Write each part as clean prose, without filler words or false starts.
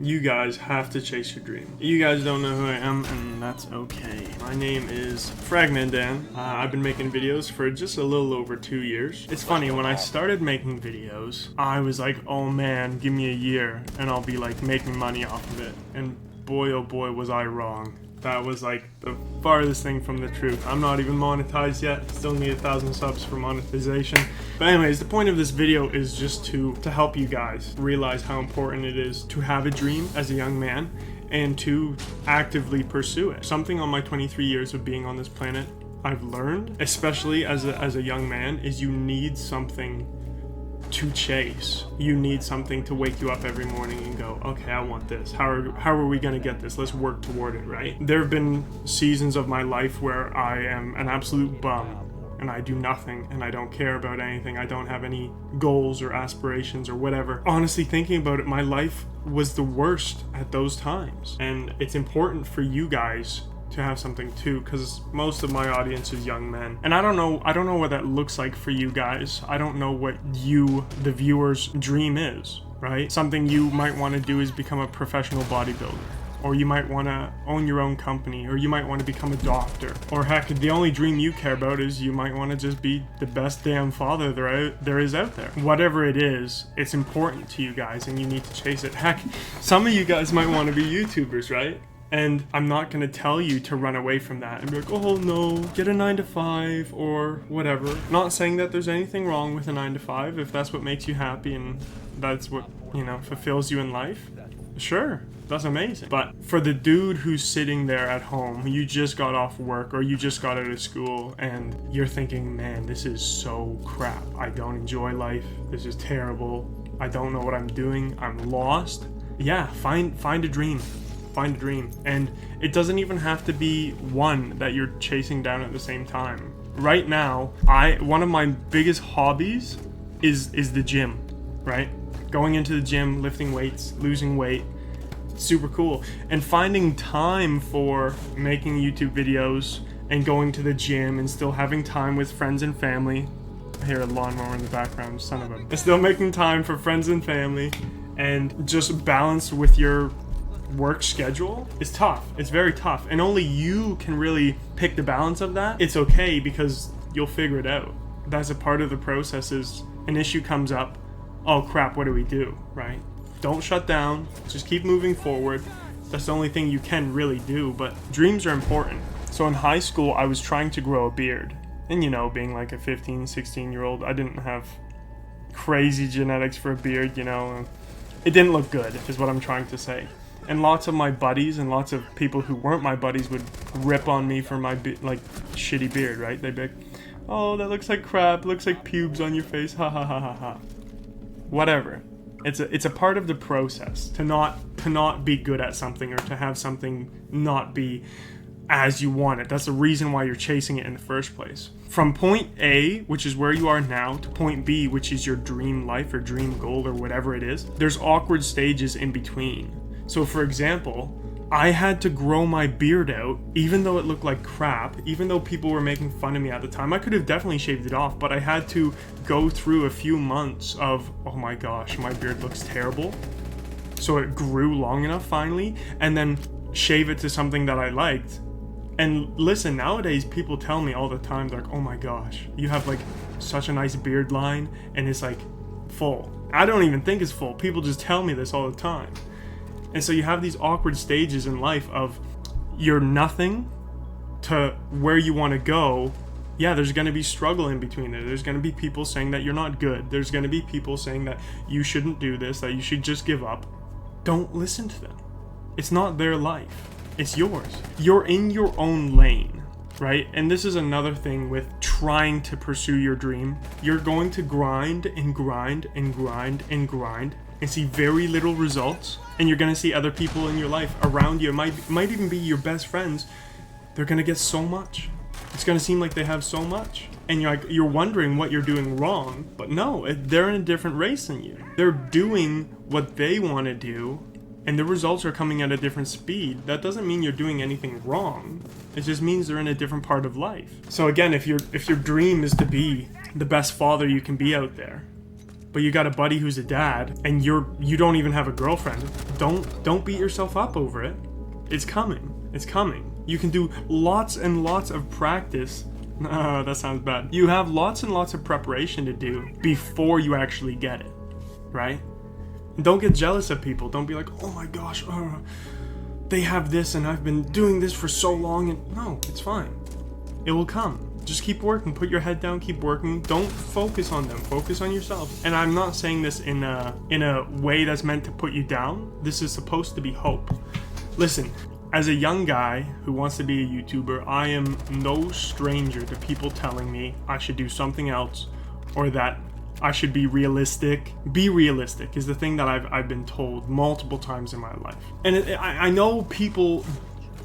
You guys have to chase your dream. You guys don't know who I am, and that's okay. My name is Fragment Dan. I've been making videos for just a little over 2 years. It's funny, when I started making videos, I was like, oh man, give me a year, and I'll be like making money off of it. And boy, oh boy, was I wrong. That was like the farthest thing from the truth. I'm not even monetized yet. Still need 1,000 subs for monetization. But anyways, the point of this video is just to help you guys realize how important it is to have a dream as a young man and to actively pursue it. Something on my 23 years of being on this planet I've learned, especially as a young man, is you need something to chase. You need something to wake you up every morning and go, okay, I want this. How are we gonna get this? Let's work toward it, right? There have been seasons of my life where I am an absolute bum and I do nothing and I don't care about anything. I don't have any goals or aspirations or whatever. Honestly, thinking about it, my life was the worst at those times. And it's important for you guys to have something too, because most of my audience is young men, and I don't know what that looks like for you guys. I don't know what you, the viewers, dream is, right? Something you might want to do is become a professional bodybuilder, or you might want to own your own company, or you might want to become a doctor, or heck, the only dream you care about is you might want to just be the best damn father there is out there. Whatever it is, it's important to you guys and you need to chase it. Heck, some of you guys might want to be YouTubers, right? And I'm not going to tell you to run away from that and be like, oh no, get a 9-to-5 or whatever. Not saying that there's anything wrong with a 9-to-5 if that's what makes you happy and that's what, fulfills you in life. Sure, that's amazing. But for the dude who's sitting there at home, you just got off work or you just got out of school and you're thinking, man, this is so crap. I don't enjoy life. This is terrible. I don't know what I'm doing. I'm lost. Yeah, find a dream. Find a dream, and it doesn't even have to be one that you're chasing down at the same time. Right now, one of my biggest hobbies is the gym, right? Going into the gym, lifting weights, losing weight, super cool. And finding time for making YouTube videos and going to the gym and still having time with friends and family. I hear a lawnmower in the background, son of a... And still making time for friends and family and just balance with your work schedule is tough. It's very tough, and only you can really pick the balance of that. It's okay because you'll figure it out. That's a part of the process. Is an issue comes up, oh crap, what do we do, right? Don't shut down, just keep moving forward. That's the only thing you can really do, but dreams are important. So in high school, I was trying to grow a beard, and being like a 15, 16-year-old, I didn't have crazy genetics for a beard, it didn't look good, is what I'm trying to say. And lots of my buddies and lots of people who weren't my buddies would rip on me for my shitty beard, right? They'd be like, oh, that looks like crap, looks like pubes on your face, ha ha ha ha ha. Whatever. It's a part of the process to not be good at something or to have something not be as you want it. That's the reason why you're chasing it in the first place. From point A, which is where you are now, to point B, which is your dream life or dream goal or whatever it is, there's awkward stages in between. So for example, I had to grow my beard out, even though it looked like crap, even though people were making fun of me at the time. I could have definitely shaved it off, but I had to go through a few months of, oh my gosh, my beard looks terrible. So it grew long enough finally, and then shave it to something that I liked. And listen, nowadays people tell me all the time, they're like, oh my gosh, you have like such a nice beard line, and it's like full. I don't even think it's full. People just tell me this all the time. And so you have these awkward stages in life of you're nothing to where you want to go. Yeah, there's going to be struggle in between there. There's going to be people saying that you're not good. There's going to be people saying that you shouldn't do this, that you should just give up. Don't listen to them. It's not their life. It's yours. You're in your own lane, right? And this is another thing with trying to pursue your dream. You're going to grind and grind and grind and grind and see very little results, and you're gonna see other people in your life around you, might even be your best friends, they're gonna get so much. It's gonna seem like they have so much, and you're wondering what you're doing wrong, but no, they're in a different race than you. They're doing what they want to do, and the results are coming at a different speed. That doesn't mean you're doing anything wrong. It just means they're in a different part of life. So again, if your dream is to be the best father you can be out there, but you got a buddy who's a dad and you don't even have a girlfriend, don't beat yourself up over it. It's coming. It's coming. You can do lots and lots of practice. That sounds bad. You have lots and lots of preparation to do before you actually get it, right? And don't get jealous of people. Don't be like, oh my gosh, they have this and I've been doing this for so long. And no, it's fine. It will come. Just keep working. Put your head down. Keep working. Don't focus on them. Focus on yourself. And I'm not saying this in a way that's meant to put you down. This is supposed to be hope. Listen, as a young guy who wants to be a YouTuber, I am no stranger to people telling me I should do something else or that I should be realistic. Be realistic is the thing that I've been told multiple times in my life. And I know people,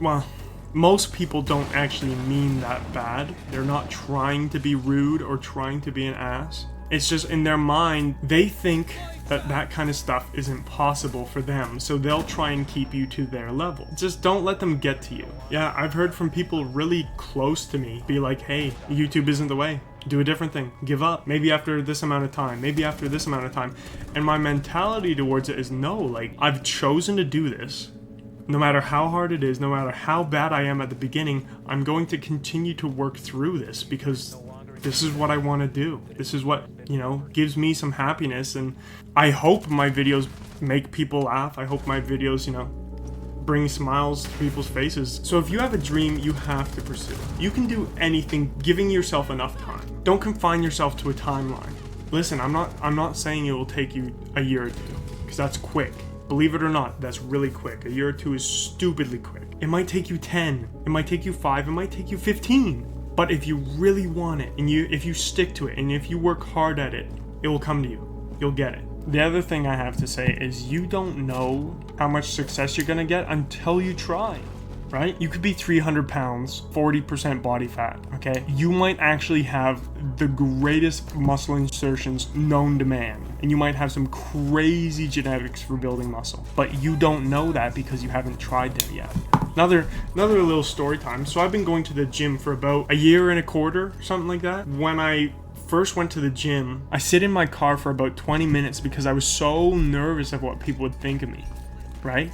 well, most people don't actually mean that bad. They're not trying to be rude or trying to be an ass. It's just in their mind, they think that kind of stuff isn't possible for them, so they'll try and keep you to their level. Just don't let them get to you. Yeah, I've heard from people really close to me be like, hey, YouTube isn't the way. Do a different thing. Give up. Maybe after this amount of time. Maybe after this amount of time. And my mentality towards it is no, like, I've chosen to do this. No matter how hard it is, no matter how bad I am at the beginning, I'm going to continue to work through this because this is what I want to do. This is what, gives me some happiness. And I hope my videos make people laugh. I hope my videos, bring smiles to people's faces. So if you have a dream, you have to pursue it. You can do anything, giving yourself enough time. Don't confine yourself to a timeline. Listen, I'm not saying it will take you a year or two, because that's quick. Believe it or not, that's really quick. A year or two is stupidly quick. It might take you 10, it might take you 5, it might take you 15. But if you really want it, and if you stick to it, and if you work hard at it, it will come to you. You'll get it. The other thing I have to say is you don't know how much success you're gonna get until you try, right? You could be 300 pounds, 40% body fat, okay? You might actually have the greatest muscle insertions known to man, and you might have some crazy genetics for building muscle, but you don't know that because you haven't tried them yet. Another little story time. So I've been going to the gym for about a year and a quarter, something like that. When I first went to the gym, I sit in my car for about 20 minutes because I was so nervous of what people would think of me, right?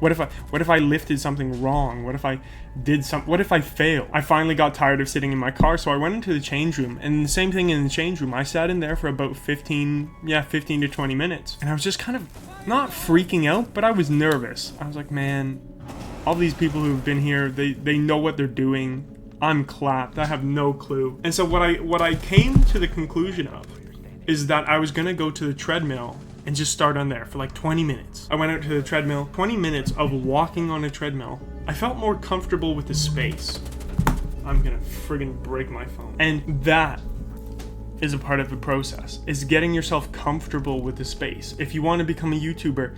What if I lifted something wrong? What if I failed? I finally got tired of sitting in my car, so I went into the change room, and the same thing in the change room. I sat in there for about 15 to 20 minutes, and I was just kind of not freaking out, but I was nervous. I was like, man, all these people who've been here, they know what they're doing. I'm clapped. I have no clue. And so what I came to the conclusion of is that I was gonna go to the treadmill and just start on there for like 20 minutes. I went out to the treadmill, 20 minutes of walking on a treadmill. I felt more comfortable with the space. I'm gonna friggin' break my phone. And that is a part of the process, is getting yourself comfortable with the space. If you want to become a YouTuber,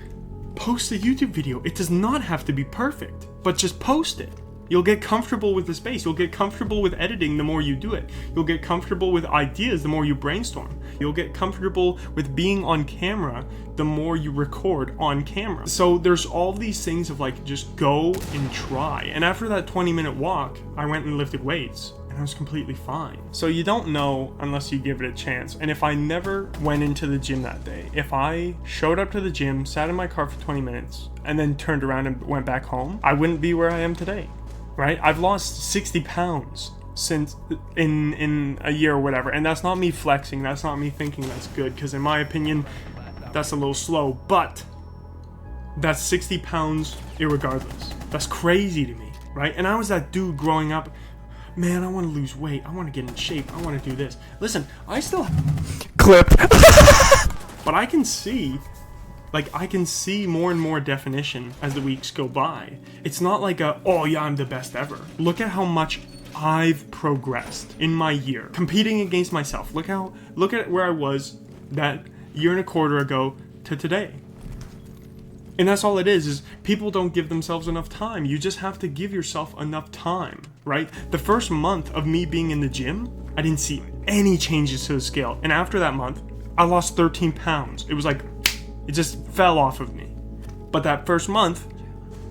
post a YouTube video. It does not have to be perfect, but just post it. You'll get comfortable with the space. You'll get comfortable with editing the more you do it. You'll get comfortable with ideas the more you brainstorm. You'll get comfortable with being on camera the more you record on camera. So there's all these things of like, just go and try. And after that 20-minute walk, I went and lifted weights, and I was completely fine. So you don't know unless you give it a chance. And if I never went into the gym that day, if I showed up to the gym, sat in my car for 20 minutes, and then turned around and went back home, I wouldn't be where I am today. Right? I've lost 60 pounds since in a year or whatever. And that's not me flexing. That's not me thinking that's good. Because in my opinion, that's a little slow. But that's 60 pounds irregardless. That's crazy to me. Right? And I was that dude growing up. Man, I want to lose weight. I want to get in shape. I want to do this. Listen, I still... Clip. But I can see more and more definition as the weeks go by. It's not like oh yeah, I'm the best ever. Look at how much I've progressed in my year, competing against myself. Look at where I was that year and a quarter ago to today. And that's all it is people don't give themselves enough time. You just have to give yourself enough time, right? The first month of me being in the gym, I didn't see any changes to the scale. And after that month, I lost 13 pounds. It was like, it just fell off of me. But that first month,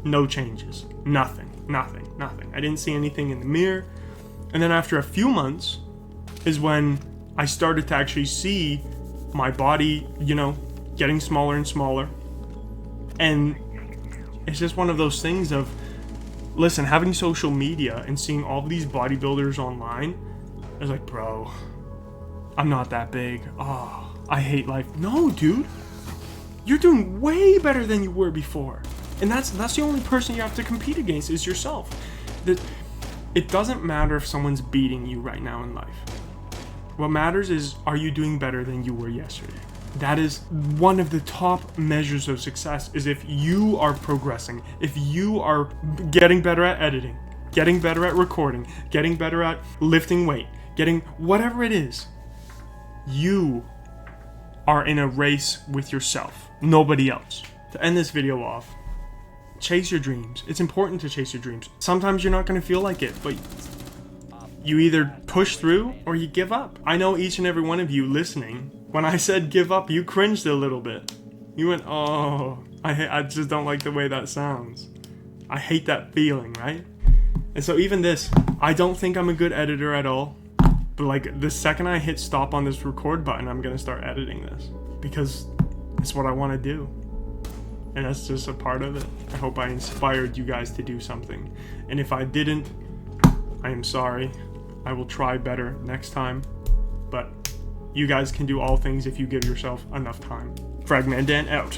no changes. Nothing. I didn't see anything in the mirror. And then after a few months is when I started to actually see my body, you know, getting smaller and smaller. And it's just one of those things of, listen, having social media and seeing all these bodybuilders online, it's like, bro, I'm not that big. Oh, I hate life. No, dude, you're doing way better than you were before. And that's the only person you have to compete against is yourself. It doesn't matter if someone's beating you right now in life. What matters is, are you doing better than you were yesterday? That is one of the top measures of success, is if you are progressing, if you are getting better at editing, getting better at recording, getting better at lifting weight, getting whatever it is. You are in a race with yourself, nobody else. To end this video off, chase your dreams. It's important to chase your dreams. Sometimes you're not going to feel like it, but you either push through or you give up. I know each and every one of you listening, when I said give up, you cringed a little bit. You went, oh, I just don't like the way that sounds. I hate that feeling, right? And so even this, I don't think I'm a good editor at all. But like the second I hit stop on this record button, I'm going to start editing this. Because it's what I want to do. And that's just a part of it. I hope I inspired you guys to do something. And if I didn't, I am sorry. I will try better next time. But you guys can do all things if you give yourself enough time. Fragman Dan out.